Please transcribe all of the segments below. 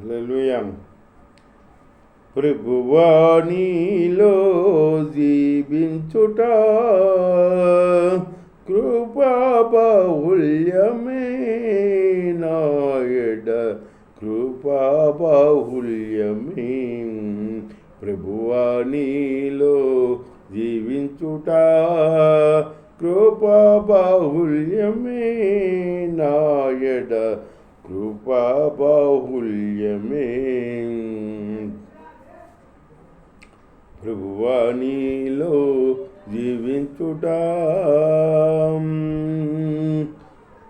హల్లెలూయా. ప్రభువా నీలో జీవించుట కృపా బాహుల్యమే నాయడ కృపా బాహుల్యమే. ప్రభువా నీలో జీవించుట కృపా బాహుల్యమే నాయడ కృపా బాహుల్యమే. ప్రభువా నీలో జీవించుట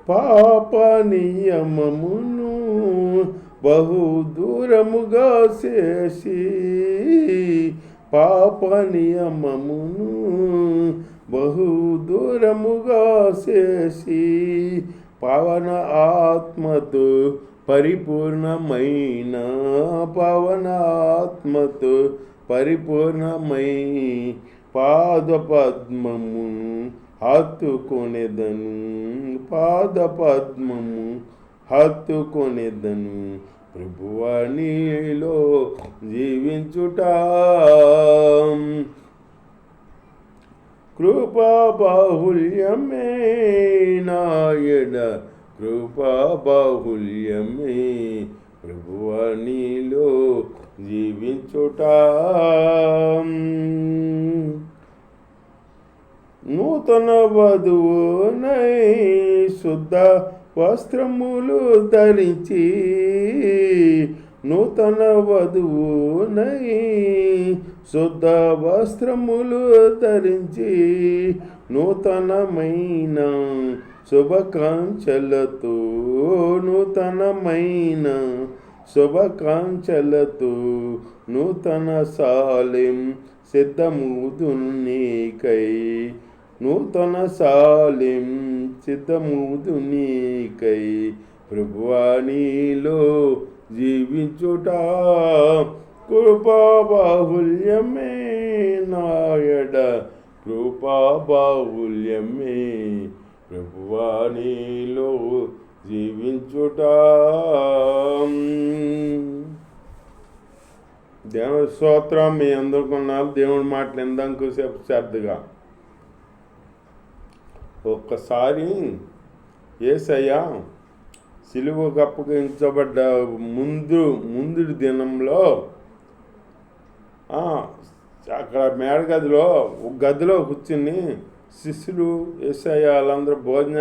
పాప నియమమును బహు దూరముగా చేసి పాప నియమమును బహు దూరముగా చేసి పవన ఆత్మతో పరిపూర్ణమైన పవన ఆత్మతో పరిపూర్ణమై పాదపద్మము హత్తుకొనేదను పాదపద్మము హత్తుకొనేదను. ప్రభువా నీలో జీవించుట కృపా బాహుల్యమే నాయడ కృపా బాహుల్యమే. ప్రభువా నీలో జీవించుట నూతన వధువునై శుద్ధ వస్త్రములు ధరించి నూతన వధువునై శుద్ధ వస్త్రములు ధరించి నూతనమైన శుభకాంక్షలతో నూతనమైన శుభకాంక్షలతో నూతన సాలెం సిద్ధముదునీకై నూతన సాలెం సిద్ధముదునీకై. ప్రభువా నీలో జీవించుట కృపా బాహుల్యమే నాయడ కృపా బాహుల్యమే. ప్రభువా నీలో జీవించుట. దేవుని స్తోత్రం. మీ అందరుకున్నారు దేవుడి మాటలు ఎందాక సేపు శ్రద్ధగా ఒక్కసారి యేసయ్య సిలువకు అప్పగించబడ్డ ముందు దినంలో అక్కడ మేడగదిలో ఒక గదిలో కూర్చుని శిష్యులు యేసయ్య వాళ్ళందరూ భోజన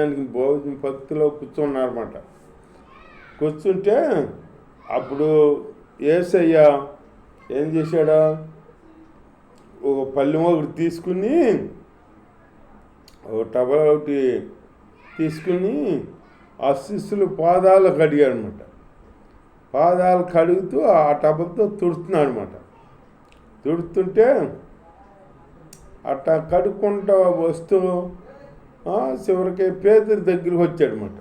భక్తిలో కూర్చున్నారన్నమాట. కూర్చుంటే అప్పుడు యేసయ్య ఏం చేశాడా, ఒక పళ్ళెం ఒకటి తీసుకుని ఒక టబ ఒకటి తీసుకుని ఆ శిష్యులు పాదాలు కడిగాడు అనమాట. పాదాలు కడుగుతూ ఆ టబతో తుడుతున్నాడు అనమాట. తుడుతుంటే అట్టా కడుక్కుంటా వస్తూ చివరికి పేతురు దగ్గరికి వచ్చాడనమాట.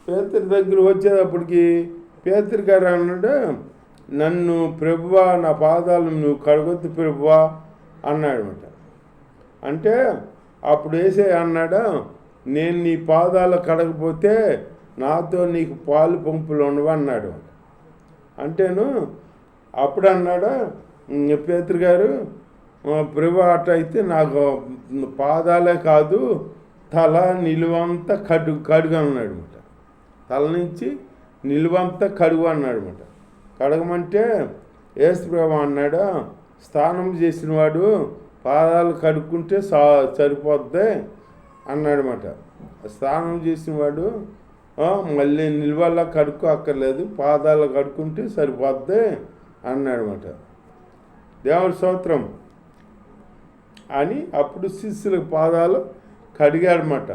పేతురు దగ్గర వచ్చేటప్పటికి పేతురు గారు అన్నాడు, నన్ను ప్రభువా నా పాదాలు నువ్వు కడగొద్దు ప్రభువా అన్నాడనమాట. అంటే అప్పుడు వేసే అన్నాడు, నేను నీ పాదాలు కడగపోతే నాతో నీకు పాలు పంపులు ఉండవు అన్నాడు. అంటేను అప్పుడు అన్నాడు పేతురు గారు, ప్రభు అట్ట అయితే నాకు పాదాలే కాదు తల నిలువంతా కడుగు అన్నాడు అనమాట. తల నుంచి నిలువంతా కడుగు అన్నాడు అనమాట. కడగమంటే యేసు ప్రభు అన్నాడు, స్నానం చేసినవాడు పాదాలు కడుక్కుంటే సరిపోద్ది అన్నాడు అనమాట. స్నానం చేసినవాడు మళ్ళీ నిల్వల్లా కడుక్కో అక్కర్లేదు, పాదాలు కడుక్కుంటే సరిపోద్ది అన్నాడు అనమాట. దేవుడి స్తోత్రం అని అప్పుడు శిష్యులకు పాదాలు కడిగాడనమాట.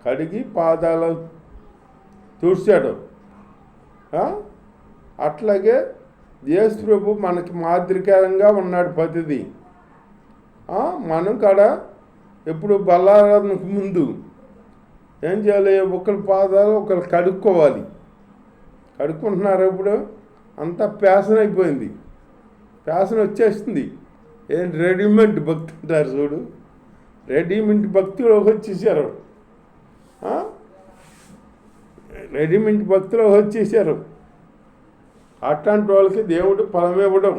కడిగి పాదాలు తుడిచాడు. అట్లాగే యేసు ప్రభు మనకి మాదిరికరంగా ఉన్నాడు ప్రతిదీ. మనం కాడ ఎప్పుడు బల్లారాధనకు ముందు ఏం చేయాలి, ఒకరి పాదాలు ఒకరు కడుక్కోవాలి. కడుక్కుంటున్నారు. ఇప్పుడు అంతా ఫ్యాషన్ అయిపోయింది, ఫ్యాషన్ వచ్చేస్తుంది. ఏంటి రెడీమేడ్ భక్తి అంటారు చూడు, రెడీమేడ్ భక్తిలోకి వచ్చేసారు. రెడీమేడ్ భక్తిలోకి వచ్చేసారు. అట్లాంటి వాళ్ళకి దేవుడు ఫలం ఇవ్వడం.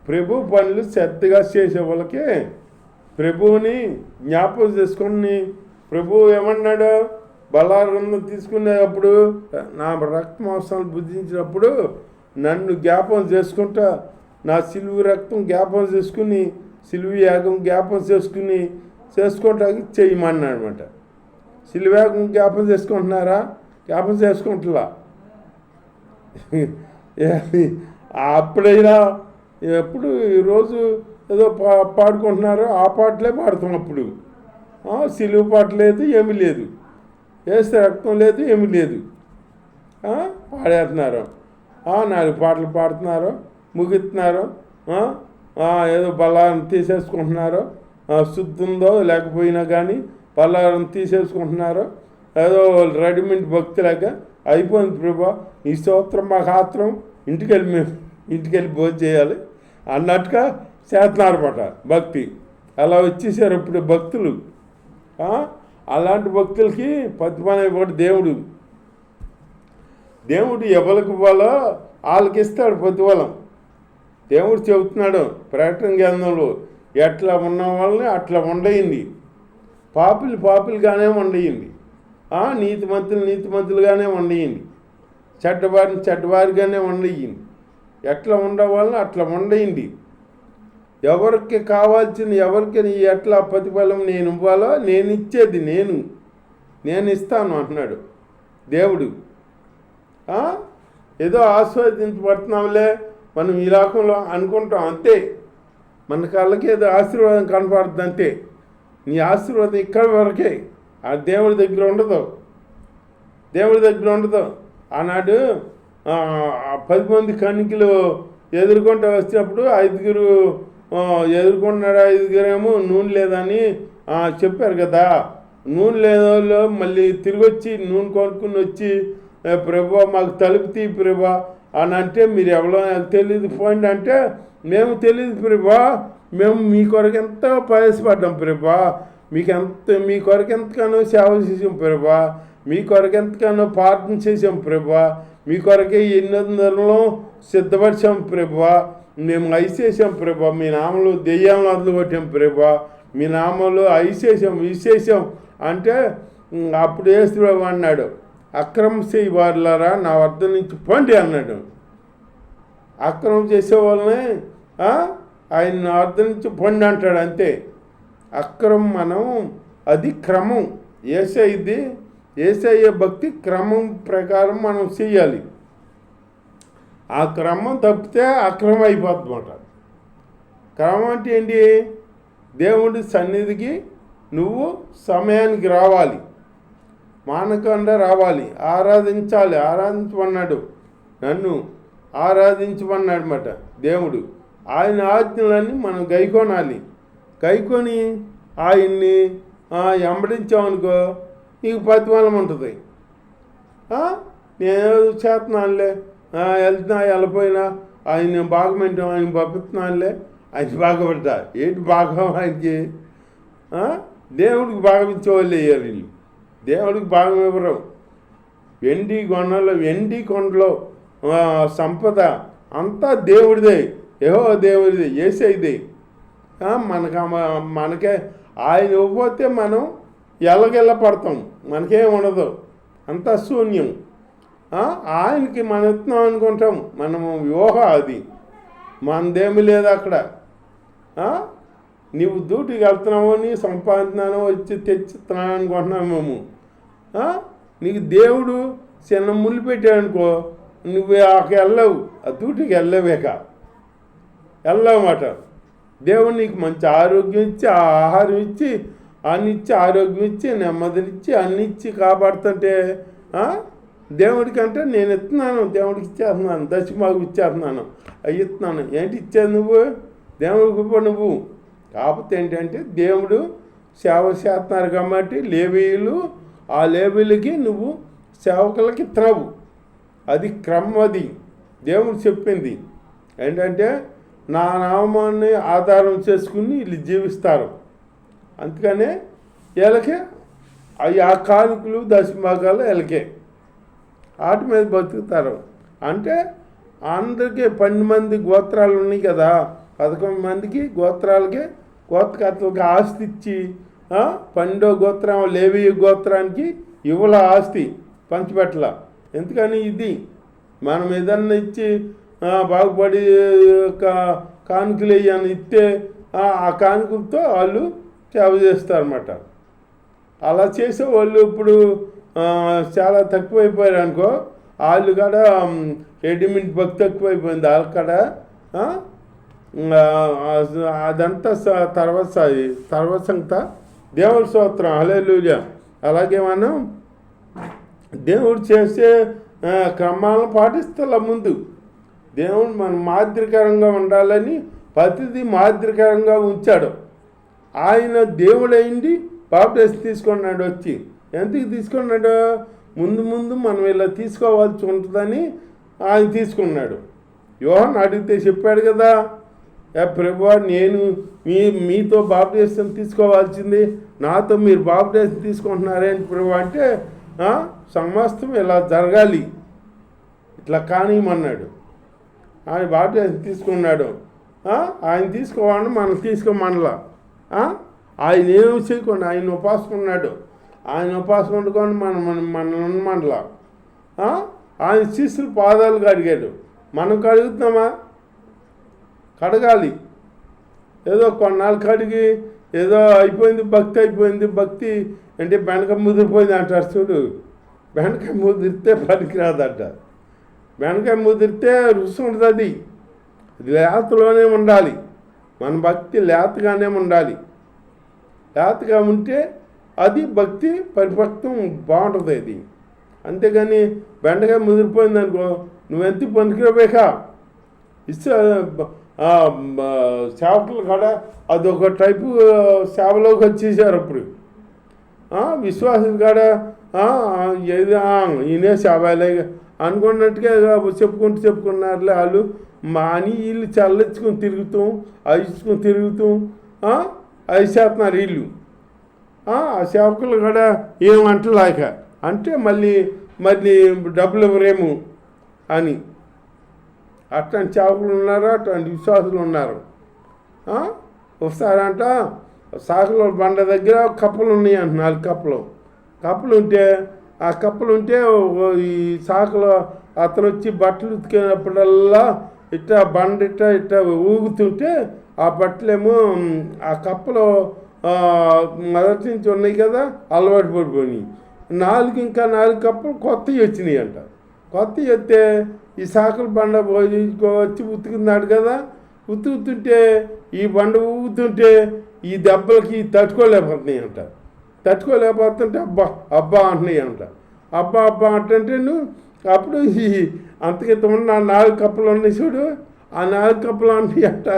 ప్రభు పనులు శ్రద్ధగా చేసే వాళ్ళకి ప్రభువుని జ్ఞాపకం చేసుకొని ప్రభువు ఏమన్నాడు, బలాలను తీసుకునేటప్పుడు నా రక్త మాంసాలు భుజించినప్పుడు నన్ను జ్ఞాపకం చేసుకుంటా, నా సిలువు రక్తం జ్ఞాపకం చేసుకుని సిలువు యాగం జ్ఞాపకం చేసుకోవటానికి చేయమన్నాడు అనమాట. సిలువు యాగం జ్ఞాపకం చేసుకుంటున్నారా? జ్ఞాపకం చేసుకుంటులా. అప్పుడైనా ఎప్పుడు ఈరోజు ఏదో పాడుకుంటున్నారో ఆ పాటలే పాడుతాం. అప్పుడు సిలువు పాట లేదు, ఏమీ లేదు, వేస్తే రక్తం లేదు, ఏమీ లేదు, పాడేస్తున్నారు. 4 పాటలు పాడుతున్నారు, ముగిస్తున్నారు, ఏదో బల్లారం తీసేసుకుంటున్నారు, శుద్ధి ఉందో లేకపోయినా కానీ బల్లారం తీసేసుకుంటున్నారు. ఏదో రెడీమేడ్ భక్తులాగా అయిపోయింది. ప్రభా ఈ స్తోత్రం మాకు ఆత్రం, ఇంటికెళ్ళి భోజనం చేయాలి అన్నట్టుగా చేస్తున్నారన్నమాట భక్తి. అలా వచ్చేసారు ఇప్పుడు భక్తులు. అలాంటి భక్తులకి ప్రతిఫలం ఇవ్వడు దేవుడు. ఎవరికి ఇవ్వాలో వాళ్ళకి ఇస్తాడు ప్రతిఫలం. దేవుడు చెబుతున్నాడు ప్రకటన గ్రంథంలో, ఎట్లా ఉన్న వాళ్ళని అట్లా ఉండయింది, పాపులుగానే ఉండయింది, నీతిమంతులుగానే ఉండయింది, చెడ్డవారిగానే ఉండయింది. ఎట్లా ఉండవాళ్ళని అట్లా ఉండయింది. ఎవరికి కావాల్సిన ఎవరికి ఎట్లా ప్రతిఫలం నేను ఇవ్వాలో నేను ఇచ్చేది నేను ఇస్తాను అంటున్నాడు దేవుడు. ఏదో ఆస్వాదించబడుతున్నాంలే మనం ఈ లోకంలో అనుకుంటాం, అంతే. మన కళ్ళకి ఏదో ఆశీర్వాదం కనపడుతుంది, అంతే. నీ ఆశీర్వాదం ఇక్కడ వరకే, ఆ దేవుడి దగ్గర ఉండదు. ఆనాడు 10 మంది కన్నికలు ఎదుర్కొంటూ వచ్చినప్పుడు 5 ఎదుర్కొన్నాడు. 5 నూనె లేదని చెప్పారు కదా. నూనె లేదో మళ్ళీ తిరిగి వచ్చి నూనె కొనుక్కుని వచ్చి, ప్రభా మాకు తలుపు తీ ప్రభా అని అంటే, మీరు ఎవరో నాకు తెలియదు పోండి అంటే, మేము తెలియదు ప్రభా, మేము మీ కొరకు ఎంతో ప్రయాసపడ్డాం ప్రభా, మీ కొరకు ఎంతగానో సేవ చేసాం ప్రభా, మీ కొరకు ఎంతగానో ప్రార్థన చేసాం ప్రభా, మీ కొరకే ఎన్నో సిద్ధపరిచాం ప్రభా, మేము ఐసేసాం ప్రభా, మీ నామంలో దెయ్యాలను వదిలిపెట్టాం ప్రభా, మీ నామంలో ఐసేసాం అంటే అప్పుడు యేసు అన్నాడు, అక్రమం చేయవారులారా నా వద్ద నుంచి పండి అన్నాడు. అక్రమం చేసే వాళ్ళని ఆయన నా వద్ద నుంచి పండి అంటాడు, అంతే. అక్రమం అది క్రమం. యేసయ్య భక్తి క్రమం ప్రకారం మనం చెయ్యాలి. ఆ క్రమం తప్పితే అక్రమం అయిపోతుంది అన్నమాట. క్రమం అంటే ఏంటి? దేవుడి సన్నిధికి నువ్వు సమయానికి రావాలి, మానకుండా రావాలి, ఆరాధించమన్నాడు, నన్ను ఆరాధించమన్నాడు అన్నమాట దేవుడు. ఆయన ఆజ్ఞలన్నీ మనం గైకొని ఆయన్ని వెంబడించామనుకో నీకు ప్రతిఫలం ఉంటుంది. నేను చేస్తున్నానులే, వెళ్ళిపోయినా ఆయన భాగమేంటో ఆయన పంపిస్తున్నానులే, ఆయన బాగపడ్డా ఏంటి భాగం ఆయనకి? దేవుడికి భాగం ఇచ్చేవాళ్ళు వేయాలి వీళ్ళు, దేవుడికి భాగం ఇవ్వరు. వెండి కొండలో సంపద అంతా దేవుడిదే, దేవుడిదే, యేసయ్యదే. మనకే ఆయన ఇవ్వకపోతే మనం ఎల్లగెల్ల పడతాం, మనకేం ఉండదు, అంతా శూన్యం. ఆయనకి మనం ఇస్తున్నాం అనుకుంటాం, మనము వ్యూహ అది మనదేమి లేదు అక్కడ. నీవు డ్యూటీకి వెళ్తున్నామో, నీ సంపాదిస్తున్నానో వచ్చి తెచ్చిస్తున్నాను అనుకుంటున్నాము మేము. నీకు దేవుడు చిన్న ముళ్ళు పెట్టాడనుకో, నువ్వు వెళ్ళవు, ఆ డ్యూటీకి వెళ్ళవన్నమాట. దేవుడు నీకు మంచి ఆరోగ్యం ఇచ్చి, ఆహారం ఇచ్చి, అన్నిచ్చి, ఆరోగ్యం ఇచ్చి, నెమ్మదినిచ్చి, అన్నిచ్చి కాపాడుతుంటే దేవుడికంటే నేను ఇస్తున్నాను, దేవుడికి ఇచ్చేస్తున్నాను, దశమాకు ఇచ్చేస్తున్నాను, అవి ఇస్తున్నాను. ఏంటి ఇచ్చేది నువ్వు? దేవుడికి ఇవ్వ నువ్వు. కాకపోతే ఏంటంటే దేవుడు సేవ చేస్తున్నారు కాబట్టి లేవీయులు, ఆ లేవీలకి నువ్వు సేవకులకి ఇస్తున్నావు. అది క్రమం. అది దేవుడు చెప్పింది ఏంటంటే నా నామాన్ని ఆధారం చేసుకుని వీళ్ళు జీవిస్తారు. అందుకనే వీళ్ళకే ఆ కానుకలు దశభాగాలు వీళ్ళకే వాటి మీద బతుకుతారు. అంటే అందరికీ 12 మంది గోత్రాలు ఉన్నాయి కదా, 11 మందికి గోత్రాలకి గోత్రకర్తలకి ఆస్తి ఇచ్చి 12వ గోత్రం లేవి గోత్రానికి ఇవ్వల ఆస్తి పంచిపెట్టల. ఎందుకని ఇది మనం ఏదన్నా ఇచ్చి బాగుపడి కానుకలు అని ఇస్తే ఆ కానుకలతో వాళ్ళు సేవ చేస్తారన్నమాట. అలా చేసే వాళ్ళు ఇప్పుడు చాలా తక్కువైపోయారు అనుకో. వాళ్ళు కూడా రెడీమేడ్ భక్తి తక్కువైపోయింది వాళ్ళ కాడ. అదంతా తర్వాత సంగత. దేవుడి స్తోత్రం, హల్లెలూయా. అలాగే మనం దేవుడు చేసే క్రమాలను పాటిస్తాల. ముందు దేవుడు మనం మాదిరికరంగా ఉండాలని ప్రతిదీ మాదిరికరంగా ఉంచాడు. ఆయన దేవుడైంది బాప్టిజం తీసుకున్నాడు. వచ్చి ఎందుకు తీసుకున్నాడు? ముందు మనం ఇలా తీసుకోవాల్సి ఉంటుందని ఆయన తీసుకున్నాడు. యోహాను అడిగితే చెప్పాడు కదా, ప్రభువా నేను మీతో బాప్టిజం తీసుకోవాల్సింది, నాతో మీరు బాప్టిజం తీసుకుంటున్నారేంటి ప్రభువా అంటే, సమస్తం ఇలా జరగాలి, ఇట్లా కానియమన్నాడు. ఆయన బాప్టిజం తీసుకున్నాడు. ఆయన తీసుకోవాలని మనం తీసుకోమనలా. ఆయన ఏమి చేయకుండా ఆయన ఉపాసం ఉన్నాడు. ఆయన ఉపాసం వండుకొని మనం ఉండమనలా. ఆయన శిష్యులు పాదాలు కడిగాడు. మనం కడుగుతున్నామా? కడగాలి. ఏదో కొన్నాళ్ళు కడిగి ఏదో అయిపోయింది భక్తి అంటే బెనక ముదిరిపోయింది అంటారు చూడు. బెనకాయ ముదిరితే పనికిరాదట. బెనకాయ ముదిరితే రుచి ఉంటుంది. లేతలోనే ఉండాలి. మన భక్తి లేతగానే ఉండాలి. లేతగా ఉంటే అది భక్తి పరిపక్వం బాగుంటుంది. అది అంతేగాని బెండకాయ ముదిరిపోయింది అనుకో, నువ్వెంత పనికిరబేకా. సేవకులు కూడా అదొక టైపు సేవలోకి వచ్చేసారు. అప్పుడు విశ్వాసులు కూడా ఏది ఈయనే సేవలే అనుకున్నట్టుగా చెప్పుకున్నారులే వాళ్ళు. అని వీళ్ళు చల్లించుకొని తిరుగుతాం, తిరుగుతాం అవి చేస్తున్నారు వీళ్ళు. ఆ సేవకులు కూడా ఏమంటలేక అంటే మళ్ళీ డబ్బులు ఇవ్వరేము అని అట్లాంటి సేవకులు ఉన్నారు, అట్లాంటి విశ్వాసులు ఉన్నారు. ఒకసారి అంట సాకుల బండ దగ్గర కప్పలు ఉన్నాయి అంట. 4 కప్పలు ఉంటే ఆ కప్పలు ఉంటే ఈ సాకులో అతను వచ్చి బట్టలు ఉతికినప్పుడల్లా ఇట్లా బండ ఇట్లా ఊగుతుంటే ఆ బట్టలేమో ఆ కప్పలో మొదటి నుంచి ఉన్నాయి కదా, అలవాటు పడిపోయినాయి. ఇంకా 4 కప్పలు కొత్తవి వచ్చినాయి అంట. కొత్తవి వస్తే ఈ సాకుల బండ వచ్చి ఉతుకున్నాడు కదా, ఉతుకుతుంటే ఈ బండ ఊగుతుంటే ఈ దెబ్బలకి తట్టుకోలేకపోతున్నాయి అంట. తట్టుకోలేకపోతుంటే అబ్బా అంటున్నాయి అంట. అబ్బా అంటే అప్పుడు ఈ అంతకింత ఉన్న 4 కప్పలు ఉన్నాయి చూడు, ఆ 4 కప్పలు అంటున్నాయి అంట.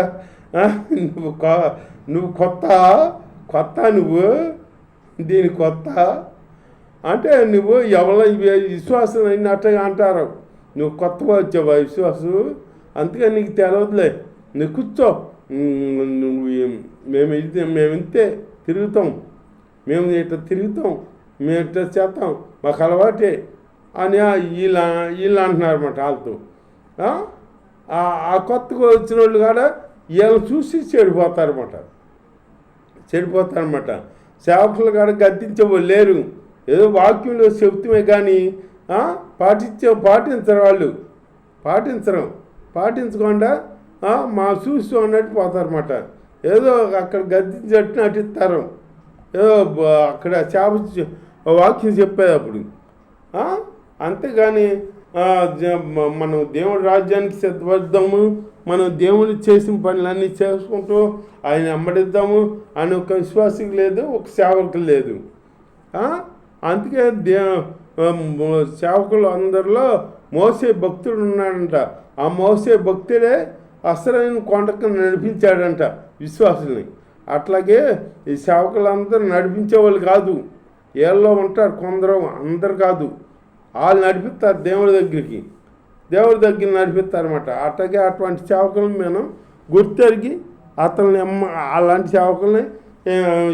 నువ్వు కొత్త నువ్వు దీని కొత్త అంటే నువ్వు ఎవరో విశ్వాసం అయినట్టుగా అంటారు. నువ్వు కొత్తగా వచ్చావా విశ్వాసం, అందుకని నీకు తెలవదులే, నువ్వు కూర్చో, నువ్వు మేము ఇంతే తిరుగుతాం, మేము ఇట్లా తిరుగుతాం, మేము ఇట్లా చేస్తాం, మాకు అలవాటే అని వీళ్ళు అంటున్నారు అన్నమాట. వాళ్ళతో ఆ కొత్తగా వచ్చిన వాళ్ళు కూడా వీళ్ళని చూసి చెడిపోతారన్నమాట. సేవకులు కూడా గద్దించేవాళ్ళు లేరు. ఏదో వాక్యంలో చెప్తామే కానీ పాటించరు వాళ్ళు. పాటించకుండా మా చూస్తూ అన్నట్టు పోతారన్నమాట. ఏదో అక్కడ గద్దించట్టు నటిస్తారు. ఏదో అక్కడ వాక్యం చెప్పేది అప్పుడు. అంతేగాని మనం దేవుడి రాజ్యానికి సిద్ధపడదాము, మనం దేవుడు చేసిన పనులన్నీ చేసుకుంటూ ఆయన అమ్మడిద్దాము అని ఒక విశ్వాసకి లేదు, ఒక సేవకు లేదు. అందుకే సేవకులు అందరిలో మోసే భక్తుడు ఉన్నాడంట. ఆ మోసే భక్తుడే అసలైన కొండకు నడిపించాడంట విశ్వాసుల్ని. అట్లాగే ఈ సేవకులందరూ నడిపించేవాళ్ళు కాదు, ఏళ్ళలో ఉంటారు కొందరు, అందరు కాదు. వాళ్ళు నడిపిస్తారు దేవుడి దగ్గర నడిపిస్తారన్నమాట. అట్లాగే అటువంటి సేవకులను మనం గుర్తెరిగి అతన్ని అలాంటి సేవకుల్ని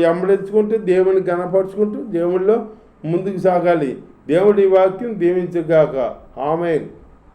ఎంబడించుకుంటూ దేవుని గణపరుచుకుంటూ దేవుళ్ళో ముందుకు సాగాలి. దేవుడి వాక్యం దీవించుగాక. ఆమేన్.